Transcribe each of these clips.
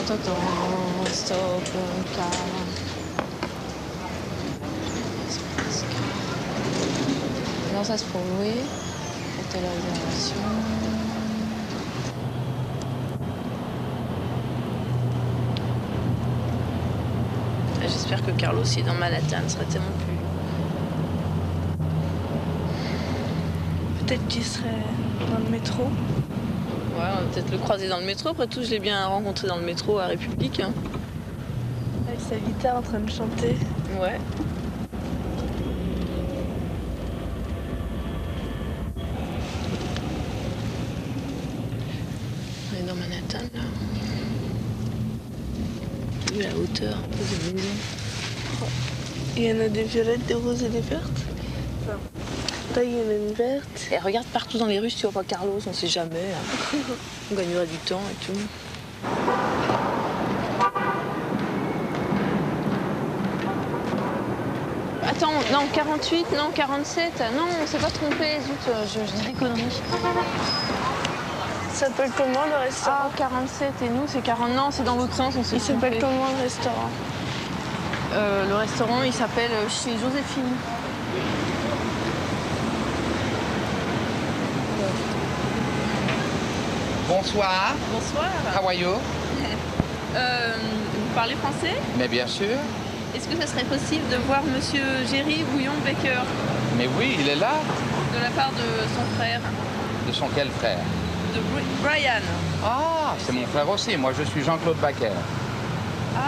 Stop, car. Non, ça c'est pour louer. Hôtel réservation. J'espère que Carlos est dans Manhattan, ce serait tellement plus. Peut-être qu'il serait dans le métro. Ouais, on va peut-être le croiser dans le métro. Après tout, je l'ai bien rencontré dans le métro à République. Hein. Avec sa guitare en train de chanter. Ouais. On est dans Manhattan, là. T'as vu la hauteur un peu des maisons? Il y en a des violettes, des roses et des vertes. Enfin, là, il y en a une verte. Et regarde partout dans les rues si tu vois pas Carlos, on sait jamais. Hein. On gagnerait du temps et tout. Attends, non, 48, non, 47. Non, on s'est pas trompé, zut, je dis des conneries. Ça s'appelle comment le restaurant? Ah, 47 et nous, c'est 40. Non, c'est dans l'autre sens, on s'est Il trompé. s'appelle comment le restaurant? Le restaurant, il s'appelle chez Joséphine. Bonsoir. Bonsoir. How are you? Vous parlez français? Mais bien sûr. Est-ce que ça serait possible de voir Monsieur Jerry Bouillon-Baker Mais oui, il est là. de la part de son frère, De son quel frère? de Brian? Ah, c'est mon frère aussi. Moi, je suis Jean-Claude Baker. Ah.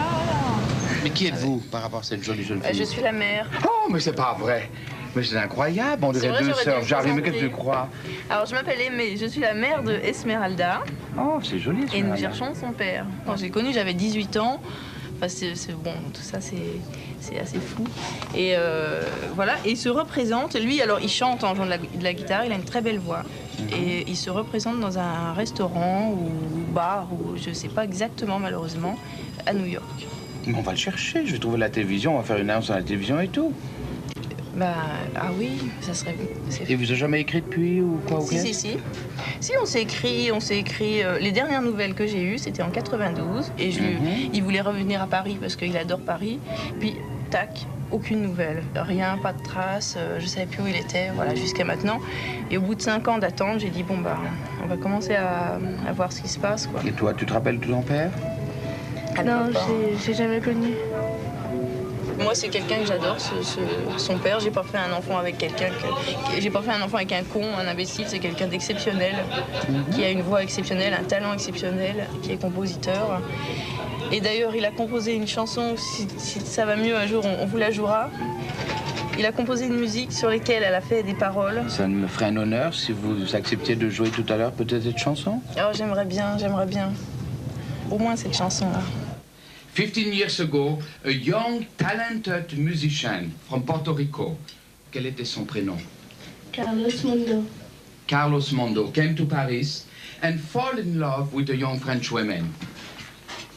Mais qui êtes-vous par rapport à cette jolie jeune fille? Je suis la mère. Oh, mais c'est pas vrai. Mais c'est incroyable. On C'est dirait vrai, deux j'aurais sœurs. dû J'arrive, mais présenter. qu'est-ce que tu crois? Alors, je m'appelle Aimée, je suis la mère de Esmeralda Oh, c'est joli. et nous Esmeralda. cherchons son père. Quand j'ai connu, j'avais 18 ans. Enfin, bon, tout ça, c'est assez fou. Et voilà, et il se représente. Lui, alors, il chante en jouant de la guitare, il a une très belle voix. Et il se représente dans un restaurant ou bar, ou je sais pas exactement, malheureusement, à New York. Mais on va le chercher. Je vais trouver la télévision. On va faire une annonce à la télévision et tout. Bah, ah oui, ça serait... Et vous avez jamais écrit depuis ou quoi? Si, on s'est écrit, les dernières nouvelles que j'ai eues, c'était en 92, et il voulait revenir à Paris parce qu'il adore Paris, puis tac, aucune nouvelle, rien, pas de traces, je savais plus où il était, voilà, jusqu'à maintenant. Et au bout de 5 ans d'attente, j'ai dit, bon bah, on va commencer à voir ce qui se passe, quoi. Et toi, tu te rappelles de ton père? Non, j'ai jamais connu. Moi, c'est quelqu'un que j'adore, son père. J'ai pas fait un enfant avec j'ai pas fait un enfant avec un con, un imbécile. C'est quelqu'un d'exceptionnel, qui a une voix exceptionnelle, un talent exceptionnel, qui est compositeur. Et d'ailleurs, il a composé une chanson, si ça va mieux un jour, on vous la jouera. Il a composé une musique sur laquelle elle a fait des paroles. Ça me ferait un honneur si vous acceptiez de jouer tout à l'heure peut-être cette chanson. Oh, j'aimerais bien. Au moins cette chanson-là. 15 years ago, a young, talented musician from Puerto Rico. Quel était son prénom? Carlos Mondo. Carlos Mondo came to Paris and fall in love with a young French woman.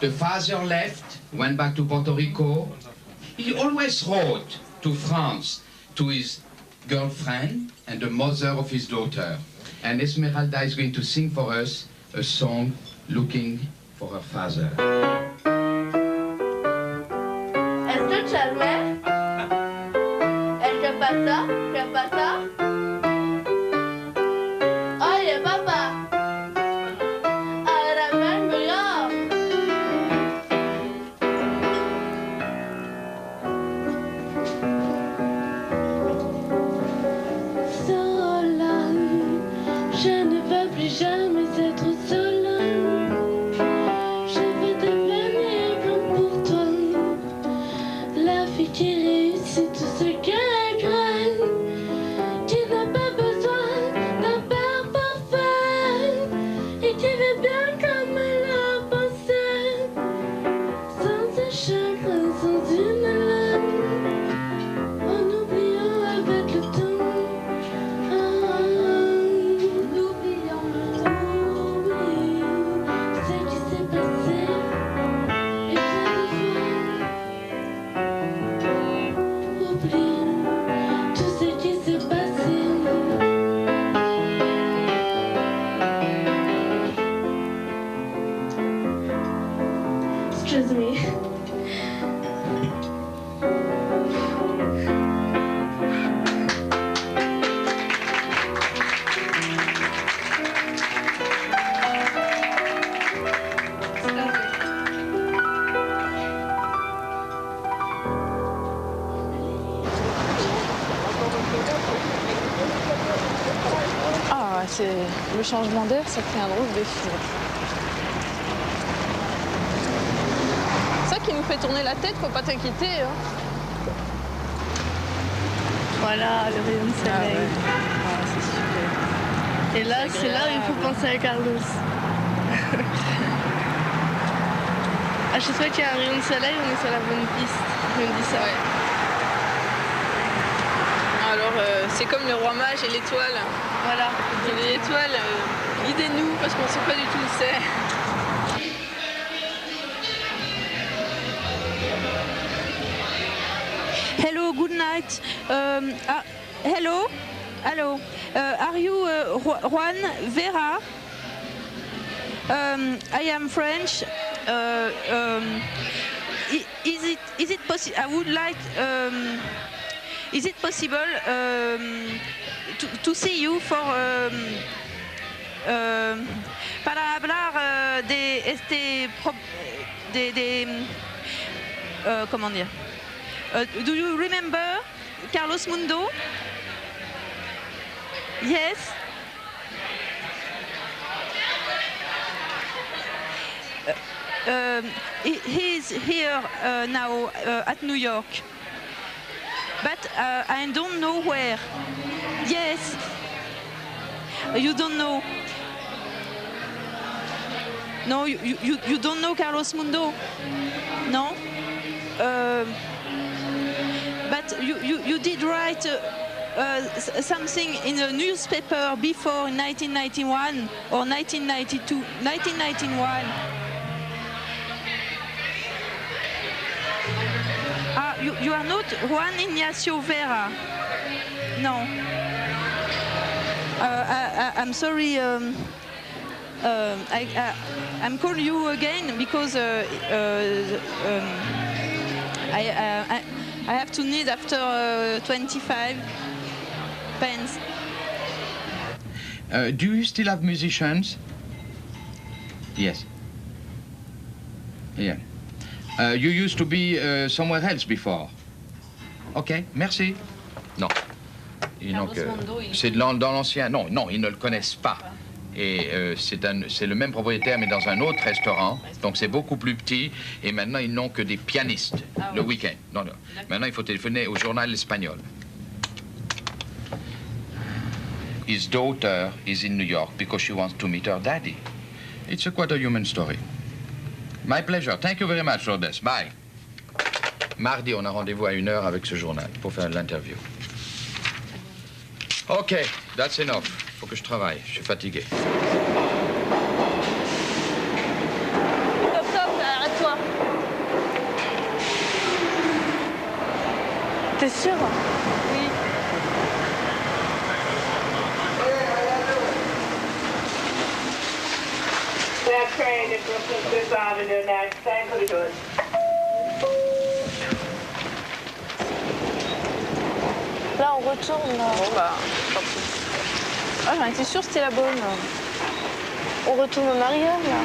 The father left, went back to Puerto Rico. He always wrote to France to his girlfriend and the mother of his daughter. And Esmeralda is going to sing for us a song looking for her father. Charmer, ¿qué pasa? ¿Qué pasa? Oye, papá, ahora vengo yo. Sola, je ne veux plus jamais être seule. Je veux devenir comme pour toi. La fille qui réussit tout ce qu'elle craint. le changement d'air, ça fait un drôle d'effet. C'est ça qui nous fait tourner la tête, faut pas t'inquiéter. Hein. Voilà, le rayon de soleil. Ah, c'est super. Et là, c'est là où il faut penser à Carlos. À chaque fois qu'il y a un rayon de soleil, on est sur la bonne piste. Je me dis ça. Ouais. Alors, c'est comme le roi mage et l'étoile. Voilà. Et l'étoile, guidez-nous parce qu'on ne sait pas du tout où c'est. Hello, good night. Hello, hello. Are you Juan Vera? I am French. Is it possible? I would like. Is it possible to see you for para hablar de este comment dire? Do you remember Carlos Mundo? Yes. He's here now at New York, but I don't know where. Yes. You don't know. No, you don't know Carlos Mundo. No. But you did write something in a newspaper before in 1991 or 1992, 1991. You are not Juan Ignacio Vera. No. I'm sorry. I'm calling you again because I have to need after 25 pence. Do you still have musicians? Yes. Yeah. You used to be somewhere else before. Ok, merci. Non. C'est dans l'ancien. Non, ils ne le connaissent pas. Et c'est le même propriétaire, mais dans un autre restaurant. Donc c'est beaucoup plus petit. Et maintenant, ils n'ont que des pianistes le week-end. Non. Maintenant, il faut téléphoner au journal espagnol. His daughter is in New York because she wants to meet her daddy. It's quite a human story. My pleasure. Thank you very much, Lourdes. Bye. Mardi, on a rendez-vous à 1h avec ce journal pour faire l'interview. OK, that's enough. Faut que je travaille. Je suis fatigué. Stop, arrête-toi. T'es sûr? Oui. That train is Brooklyn Fifth Avenue next. Thanks for the good. Là, on retourne. Là. Bon, bah, tant pis. Ah, j'en étais sûre que c'était la bonne. On retourne en arrière, là.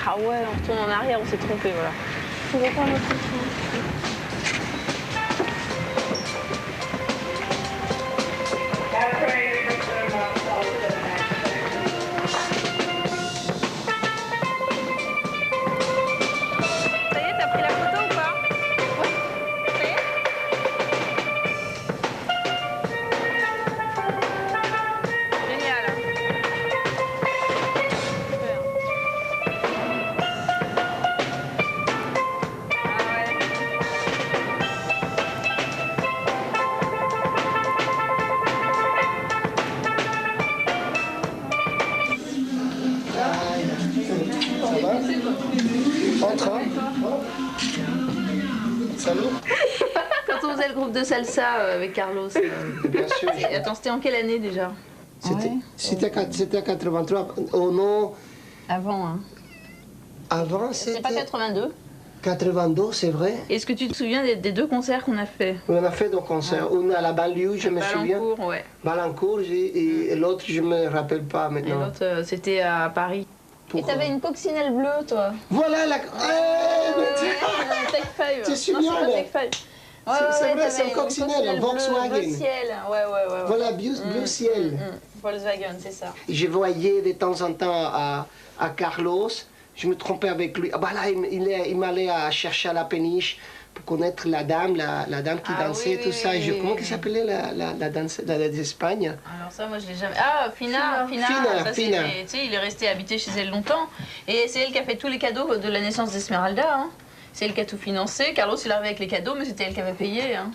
Ah ouais, on retourne en arrière, on s'est trompé, voilà. On va pas notre train. That train is Brooklyn Fifth Avenue next. Ça y est, t'as pris la photo ou pas? Oui. Ça y est? Génial. Super. Ah ouais. Entre. Salut. Quand on faisait le groupe de salsa avec Carlos. Bien sûr. Et attends, c'était en quelle année déjà? C'était 83. Oh non. Avant, hein. Avant, C'est pas c'était 82? 82, c'est vrai. Est-ce que tu te souviens des deux concerts qu'on a fait? On a fait deux concerts. Une à la banlieue, je me souviens. Balancourt, ouais. Balancourt, et l'autre, je me rappelle pas Et maintenant. l'autre, c'était à Paris. Pourquoi? Et t'avais une coccinelle bleue, toi? Voilà la. Tech 5. Tu suis Non, bien, c'est pas là. Tech 5. C'est vrai, c'est un coccinelle, un Volkswagen. Bleu ciel, ouais. Voilà, bleu ciel. Volkswagen, c'est ça. Je voyais de temps en temps à Carlos, je me trompais avec lui. Ah bah là, il m'allait à chercher à la péniche pour connaître la dame qui dansait, tout ça. Comment elle s'appelait la danse d'Espagne? Alors ça, moi, je l'ai jamais... Ah, Fina. Ça, tu sais, il est resté habité chez elle longtemps. Et c'est elle qui a fait tous les cadeaux de la naissance d'Esmeralda. Hein. C'est elle qui a tout financé. Carlos, il arrivait avec les cadeaux, mais c'était elle qui avait payé. Hein.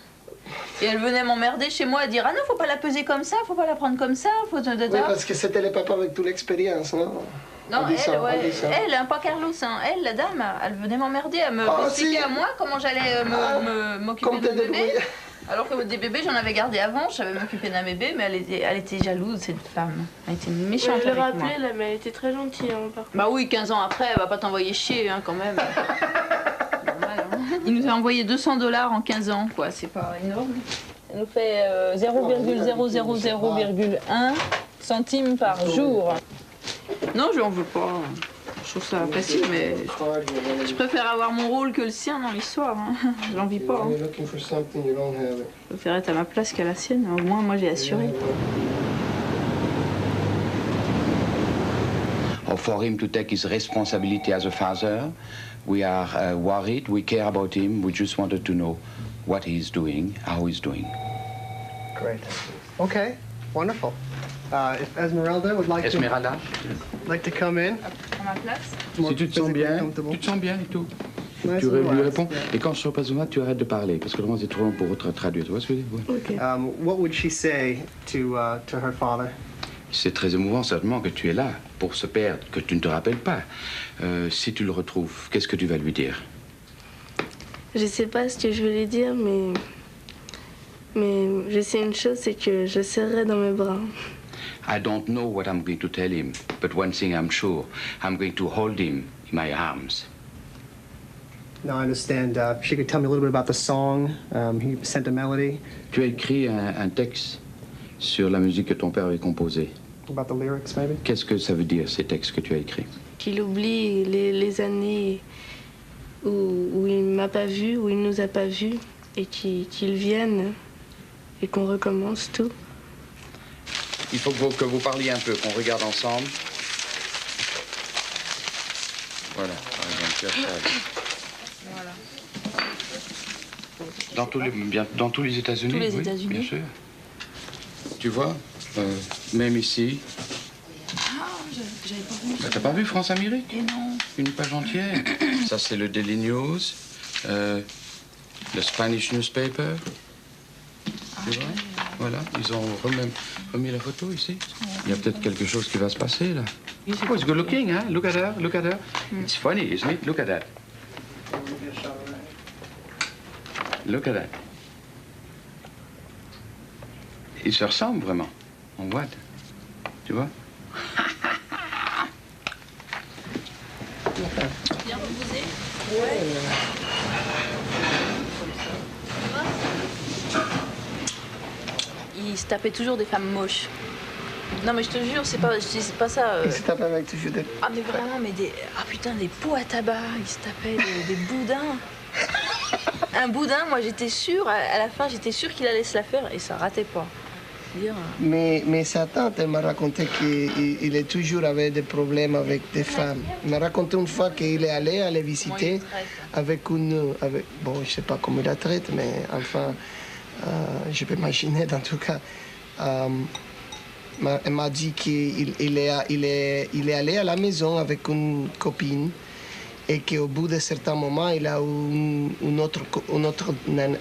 Et elle venait m'emmerder chez moi à dire « Ah non, faut pas la peser comme ça, faut pas la prendre comme ça, faut... » Oui, parce que c'était le papa avec toute l'expérience, non? Non, elle, pas Carlos, hein. Elle, la dame, elle venait m'emmerder à me expliquer à moi comment j'allais m'occuper de mon bébé. Alors que des bébés, j'en avais gardé avant, je savais m'occuper d'un bébé, mais elle était jalouse, cette femme. Elle était méchante Je avec le moi. rappelais, là, mais elle était très gentille, hein, par contre. Bah oui, 15 ans après, elle va pas t'envoyer chier, hein, quand même. Normal, hein. Il nous a envoyé 200 $ en 15 ans, quoi, c'est pas énorme. Ça nous fait 0,000,1 centimes par jour. Non, je lui en veux pas. Je trouve ça facile, mais je préfère avoir mon rôle que le sien dans l'histoire. Hein. Je l'envie pas. Hein. Je préfère être à ma place qu'à la sienne. Au moins, moi, j'ai assuré. For him to take his responsibility as a father, we are worried, we care about him, we just wanted to know what he's doing, how he's doing. Great. Okay, wonderful. If Esmeralda would like to come in. À ma place. Si tu te sens bien et tout. Nice Tu and lui relaxed, réponds. yeah. Et quand je suis pas moi, tu arrêtes de parler parce que le moment c'est trop long pour traduire. Tu vois ce que je veux dire? Ouais. Ok. What would she say to her father? C'est très émouvant certainement que tu es là pour ce père que tu ne te rappelles pas. Si tu le retrouves, qu'est-ce que tu vas lui dire? Je sais pas ce que je vais lui dire, mais je sais une chose, c'est que je serrerai dans mes bras. I don't know what I'm going to tell him, but one thing I'm sure, I'm going to hold him in my arms. Now I understand. She could tell me a little bit about the song. He sent a melody. Tu as écrit un texte sur la musique que ton père avait composée. About the lyrics, maybe. Qu'est-ce que ça veut dire, ces textes que tu as écrits? Qu'il oublie les années où il m'a pas vu, où il nous a pas vus, et qu'il vienne et qu'on recommence tout. Il faut que vous parliez un peu, qu'on regarde ensemble. Voilà, par exemple, tu as ça. Voilà. Dans tous les États-Unis? Tous les oui, États-Unis. Bien sûr. Tu vois, même ici. Ah, j'avais pas vu. Bah, t'as pas vu France-Amérique? Et non. Une page entière. Ça, c'est le Daily News, le Spanish Newspaper. Tu vois? Voilà, ils ont remis la photo ici. Il y a peut-être quelque chose qui va se passer là. Oh, it's good looking, hein? Look at her, look at her. It's funny, isn't it? Look at that. Look at that. Ils se ressemblent vraiment. On voit. Tu vois? Bien reposé? Il se tapait toujours des femmes moches. Non mais je te jure, c'est pas ça. Il se tape avec toujours des... Ah mais vraiment, mais des pots à tabac, il se tapait des boudins. Un boudin, moi j'étais sûre, à la fin j'étais sûre qu'il allait se la faire et ça ratait pas. Mais sa tante, elle m'a raconté qu'il est toujours avait des problèmes avec des femmes. Il m'a raconté une fois qu'il est allé les visiter avec une... bon, je sais pas comment il la traite, mais enfin, je peux imaginer en tout cas. Elle m'a dit qu'il est allé à la maison avec une copine et qu'au bout de certains moments, il a une autre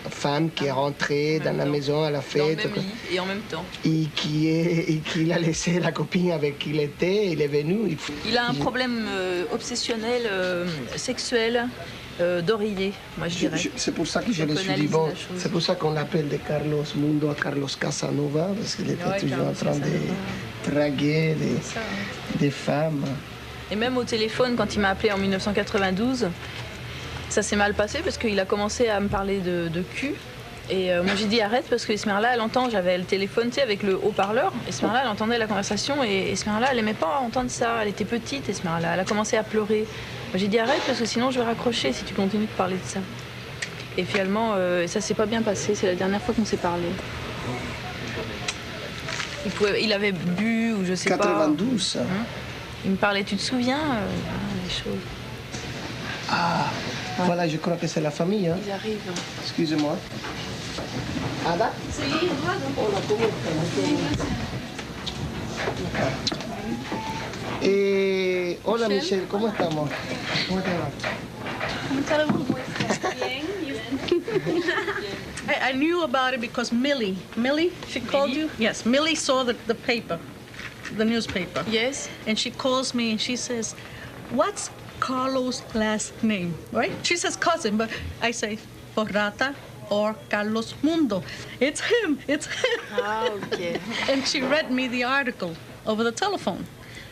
femme qui est rentrée dans la maison à la fête. Dans le même lit et en même temps. Et qu'il a laissé la copine avec qui il était, il est venu. Il a un problème obsessionnel, sexuel, d'oreiller, moi je dirais. C'est pour ça que je le suis dit, bon, c'est pour ça qu'on l'appelle de Carlos Mundo à Carlos Casanova, parce qu'il était toujours en train de draguer des femmes. Et même au téléphone, quand il m'a appelé en 1992, ça s'est mal passé parce qu'il a commencé à me parler de cul. Et moi j'ai dit arrête parce que Esmeralda elle entend, j'avais le téléphone tu sais, avec le haut-parleur. Esmeralda elle entendait la conversation et Esmeralda elle aimait pas entendre ça, elle était petite Esmeralda, elle a commencé à pleurer. Moi j'ai dit arrête parce que sinon je vais raccrocher si tu continues de parler de ça. Et finalement, ça s'est pas bien passé. C'est la dernière fois qu'on s'est parlé. Il avait bu ou je sais 92. pas. Il me parlait, tu te souviens les choses. Ah, voilà, je crois que c'est la famille. Hein. Ils arrivent. Excusez-moi. Ada? Hola, ¿cómo estás? Hola, Michelle, ¿cómo estamos? ¿Cómo te va? I knew about it because Millie, she called you? Yes, Millie saw the paper, the newspaper. Yes. And she calls me and she says, what's Carlos' last name, right? She says cousin, but I say Porrata or Carlos Mundo. It's him. Ah, okay. And she read me the article over the telephone.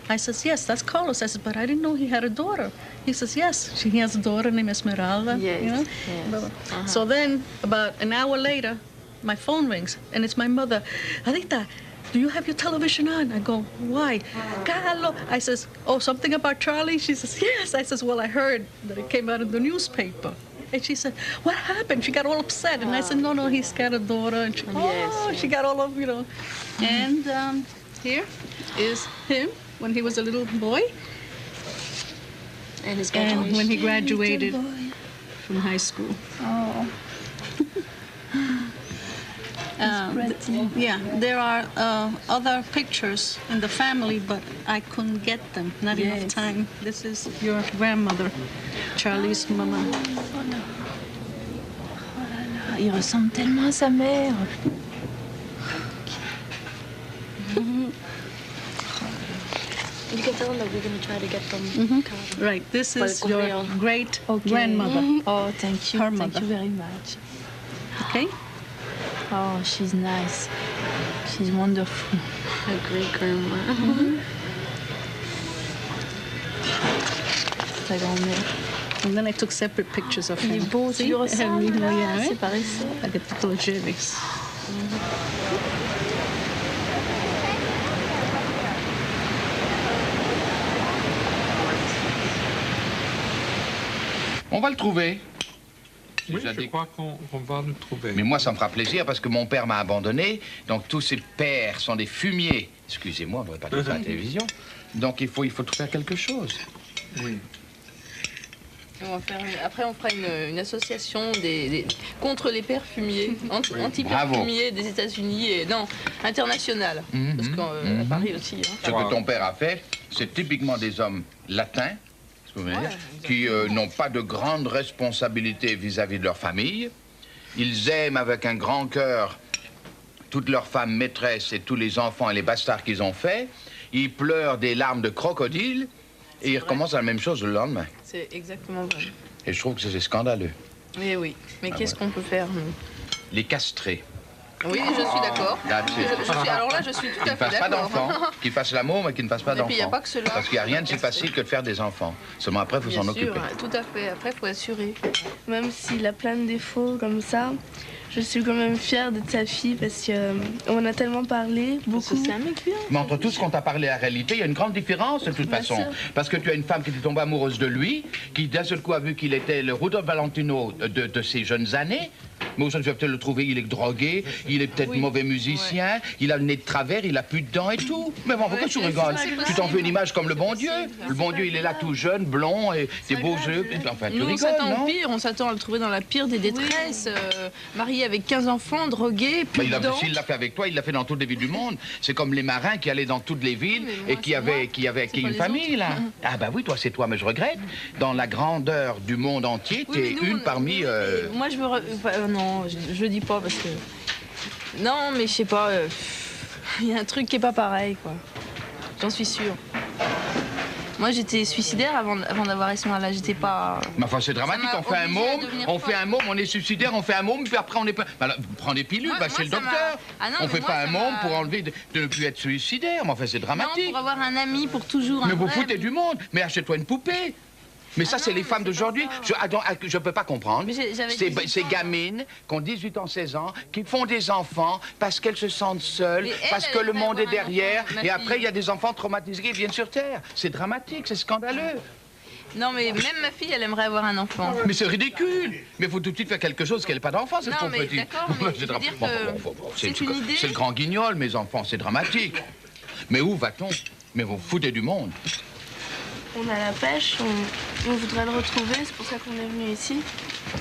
I says, yes, that's Carlos. I said, but I didn't know he had a daughter. He says, yes, he has a daughter named Esmeralda. Yes, you know? yes. So then, about an hour later, my phone rings, and it's my mother. Anita, do you have your television on? I go, why? Carlo. I says, oh, something about Charlie? She says, yes. I says, well, I heard that it came out in the newspaper. And she said, what happened? She got all upset. And I said, no, he's got a daughter. And she got all of, And here is him when he was a little boy. And his graduation. And when he graduated from high school. Oh. Yeah, there are other pictures in the family, but I couldn't get them. Not enough time. This is your grandmother, Charlie's mama. Il ressemble tellement à sa mère. You can tell them that we're going to try to get them. Right, this is your great grandmother. Oh, thank you. Her mother. Thank you very much. Okay? Oh, she's nice. She's wonderful. A great grandma. Ta grand-mère. And then I took separate pictures of him. Il est beau, tu lui ressembles, là. C'est pareil. Like a photogenics. On va le trouver. Oui, je crois qu'on va le trouver. Mais moi, ça me fera plaisir parce que mon père m'a abandonné. Donc tous ses pères sont des fumiers. Excusez-moi, on ne devrait pas dire ça à la télévision. Donc il faut faire quelque chose. Oui. Après, on fera une association contre les pères fumiers, anti-pères fumiers des États-Unis et internationale. Parce qu'à Paris aussi. Hein. Ce que ton père a fait, c'est typiquement des hommes latins. Qui n'ont pas de grandes responsabilités vis-à-vis de leur famille. Ils aiment avec un grand cœur toutes leurs femmes maîtresses et tous les enfants et les bastards qu'ils ont faits. Ils pleurent des larmes de crocodile et ils recommencent la même chose le lendemain. C'est exactement vrai. Et je trouve que c'est scandaleux. Mais oui, mais qu'est-ce qu'on peut faire, nous? Les castrer. Oui, je suis d'accord. Alors là, je suis tout à fait d'accord. Qu'ils ne fassent pas d'enfants, qu'ils fassent l'amour, mais qu'ils ne fassent pas d'enfants. Et puis, il n'y a pas que cela. Parce qu'il n'y a rien de si facile que de faire des enfants. Seulement après, il faut s'en occuper. Tout à fait. Après, il faut assurer. Même s'il a plein de défauts comme ça, je suis quand même fière d'être sa fille parce qu'on a tellement parlé, beaucoup. C'est un mec bien. Mais entre tout ce qu'on t'a parlé à la réalité, il y a une grande différence de toute façon. Sûr. Parce que tu as une femme qui était tombée amoureuse de lui, qui d'un seul coup a vu qu'il était le Rudolph Valentino de ses jeunes années. Mais aujourd'hui, tu vas peut-être le trouver, il est drogué, il est peut-être mauvais musicien, il a le nez de travers, il a plus de dents et tout. Mais bon, pourquoi tu rigoles? Tu t'en fais une image comme le bon Dieu. Le bon Dieu, il est là tout jeune, blond, et des beaux yeux. Enfin, tu rigoles, non? On s'attend à le trouver dans la pire des détresses, marié avec 15 enfants, drogué, plus de dents. S'il l'a fait avec toi, il l'a fait dans toutes les villes du monde. C'est comme les marins qui allaient dans toutes les villes et qui avaient une famille, là. Ah bah oui, toi, c'est toi, mais je regrette. Dans la grandeur du monde entier, t'es une parmi... Moi, je veux... Non, je dis pas parce que... Non, mais je sais pas... Il y a un truc qui est pas pareil, quoi. J'en suis sûre. Moi, j'étais suicidaire avant d'avoir Esmeralda. J'étais pas... Mais enfin, c'est dramatique. On fait un môme, on est suicidaire, on fait un môme, puis après, on est pas... Bah, prends des pilules, chez le docteur. On fait pas un môme pour enlever de ne plus être suicidaire. Mais enfin, c'est dramatique. Non, pour avoir un ami pour toujours. Mais vous foutez du monde. Mais achète-toi une poupée. Mais ça, c'est les femmes d'aujourd'hui. Je peux pas comprendre. Ces gamines qui ont 18 ans, 16 ans, qui font des enfants parce qu'elles se sentent seules, parce que le monde est derrière. Et après, il y a des enfants traumatisés qui viennent sur Terre. C'est dramatique, c'est scandaleux. Non, mais même ma fille, elle aimerait avoir un enfant. Mais c'est ridicule. Mais il faut tout de suite faire quelque chose qu'elle n'ait pas d'enfant, cette Non, pauvre mais petite. d'accord, mais je veux dire que c'est une idée. C'est le grand guignol, mes enfants, c'est dramatique. Mais où va-t-on? Mais vous foutez du monde. On a la pêche, on voudrait le retrouver, c'est pour ça qu'on est venu ici.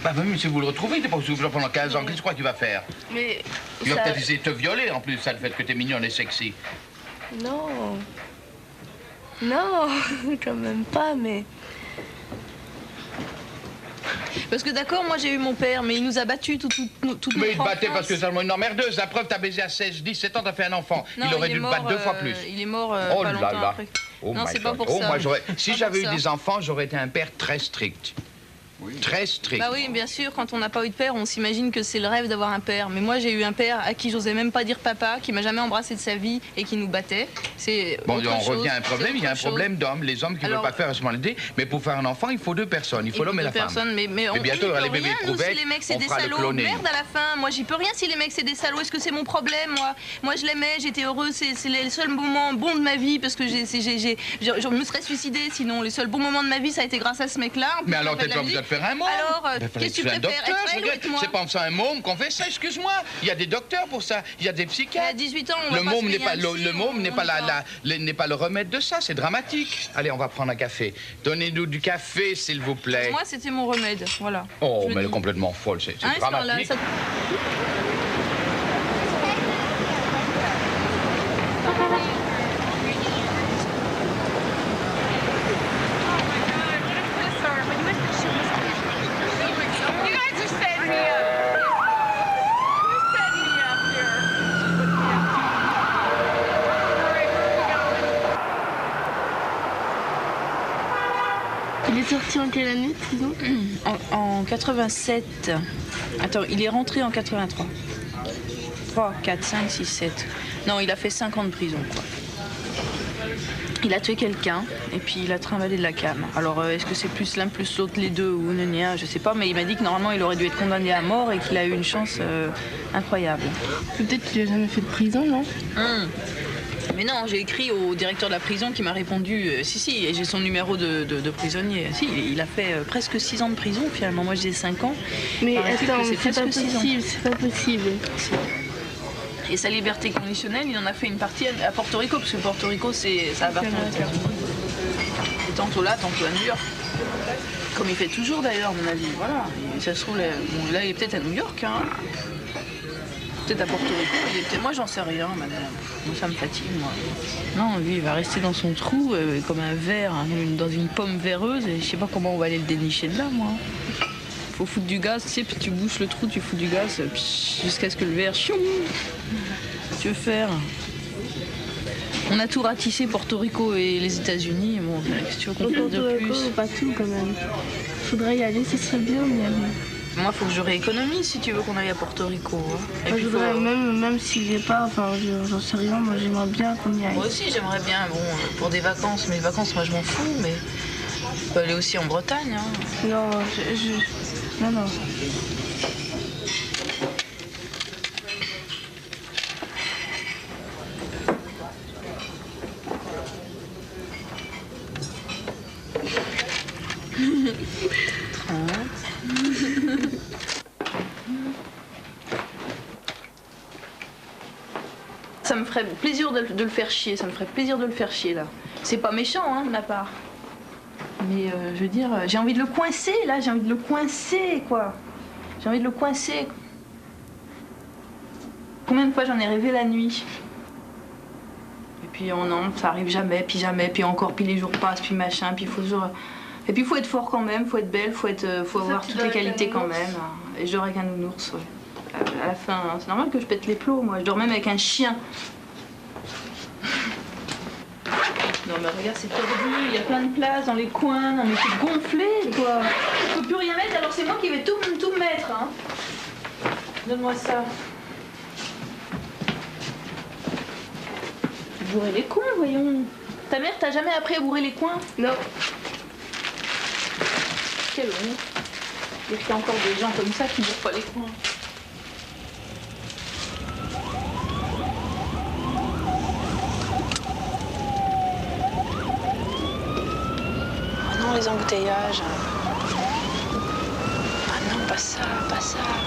Bah oui, mais si vous le retrouvez, il n'est pas soufflant pendant 15 ans, qu'est-ce que tu crois qu'il va faire? Mais Il va ça- peut-être essayer de te violer en plus, ça, le fait que t'es mignonne et sexy. Non. Non, quand même pas, mais... Parce que d'accord, moi j'ai eu mon père, mais il nous a battus toute notre Mais il te battait enfance. parce que c'est une emmerdeuse. La preuve, t'as baisé à 16, 17 ans, t'as fait un enfant. Non, il aurait est dû te mort, battre 2 fois plus. Il est mort Oh pas là longtemps là. après. Oh Non, my c'est pas God. pour ça. Moi, si Pas j'avais pour eu ça. des enfants, j'aurais été un père très strict. Très strict. Bah oui, bien sûr, quand on n'a pas eu de père, on s'imagine que c'est le rêve d'avoir un père. Mais moi, j'ai eu un père à qui j'osais même pas dire papa, qui m'a jamais embrassé de sa vie et qui nous battait. C'est Bon, autre on chose, revient à un problème. c'est Il y a un autre chose. problème d'hommes. Les hommes qui ne veulent Alors- pas faire responsabilité. Mais pour faire un enfant, il faut 2 personnes. Il faut l'homme et la deux femme. personnes, mais on bientôt, il y aura les peut bébés rien, nous, trouvettes, si les mecs c'est on des fera le salauds. cloning. Merde à la fin, moi j'y peux rien si les mecs c'est des salauds. Est-ce que c'est mon problème, moi je l'aimais, j'étais heureuse, c'est les seuls moments bons de ma vie parce que je me serais suicidée sinon. Les seuls bons moments de ma vie ça a été grâce à ce mec-là. Mais alors, t'es pas obligé de faire un môme. Alors, Ben, fallait qu'est-ce que tu faire un préfères, docteur, être je elle ou regrette. être moi? C'est pas en faisant un môme qu'on fait ça, excuse-moi. Il y a des docteurs pour ça. Il y a des psychiatres. À 18 ans, on Le va pas môme se n'est payer pas, un psy, le môme n'est on pas, y va. n'est pas le remède de ça, c'est dramatique. Allez, on va prendre un café. Donnez-nous du café, s'il vous plaît. Moi c'était mon remède, voilà. Oh, Je mais le elle est dis. complètement folle, c'est Hein, là, dramatique. ça- You guys are setting me up. You're setting me up here. Il est sorti en quelle année de prison? En 87. Attends, il est rentré en 83. 3, 4, 5, 6, 7. Non, il a fait 5 ans de prison, quoi. Il a tué quelqu'un et puis il a trimballé de la cam. Alors est-ce que c'est plus l'un plus l'autre les deux ou non, je sais pas, mais il m'a dit que normalement il aurait dû être condamné à mort et qu'il a eu une chance incroyable. Peut-être qu'il a jamais fait de prison, non? Mais non, j'ai écrit au directeur de la prison qui m'a répondu si, et j'ai son numéro de prisonnier. Si, il a fait presque 6 ans de prison finalement. Moi j'ai 5 ans. Mais Paraît-il que attends, c'est pas presque 6 ans. possible, c'est pas possible. Et sa liberté conditionnelle, il en a fait une partie à Porto Rico, parce que Porto Rico, ça appartient aux États-Unis. Et tantôt là, tantôt à New York. Comme il fait toujours d'ailleurs, à mon avis. Voilà. Et ça se trouve, bon, là, il est peut-être à New York. Hein. Peut-être à Porto Rico. Il est peut-être... Moi, j'en sais rien, madame. Moi, ça me fatigue, moi. Non, lui, il va rester dans son trou, comme un verre, hein, dans une pomme véreuse. Et je sais pas comment on va aller le dénicher de là, moi. Faut foutre du gaz, tu sais, puis tu bouches le trou, tu fous du gaz, jusqu'à ce que le verre, chioum, tu veux faire. On a tout ratissé, Porto Rico et les États-Unis. Bon, qu'est-ce que tu veux qu'on fasse de plus? Pas tout quand même. Faudrait y aller, ce serait bien d'y aller. Moi, faut que je rééconomise si tu veux qu'on aille à Porto Rico. Hein. Et Moi, puis, je voudrais, même si j'ai pas, enfin, j'en sais rien, moi j'aimerais bien qu'on y aille. Moi aussi, j'aimerais bien, bon, pour des vacances, mais les vacances, moi, je m'en fous, mais on peut aller aussi en Bretagne. Hein. Non, non. Ça me ferait plaisir de le faire chier, ça me ferait plaisir de le faire chier, là. C'est pas méchant, hein, de ma part. Mais je veux dire, j'ai envie de le coincer, là, j'ai envie de le coincer, quoi. J'ai envie de le coincer. Combien de fois j'en ai rêvé la nuit? Et puis oh non, ça arrive jamais, puis encore, puis les jours passent, puis machin, puis il faut toujours... Et puis il faut être fort quand même, faut être belle, faut avoir toutes les qualités quand même. Et je dors avec un nounours, ouais. À la fin, hein. C'est normal que je pète les plots, moi. Je dors même avec un chien. Non mais regarde, c'est tordu, il y a plein de places dans les coins, non mais c'est gonflé quoi. Je peux plus rien mettre, alors c'est moi qui vais tout mettre. Hein. Donne-moi ça. Bourrer les coins, voyons. Ta mère t'a jamais appris à bourrer les coins? Non. Quelle honte. Il y a encore des gens comme ça qui bourrent pas les coins. les embouteillages. Ah non, pas ça, pas ça.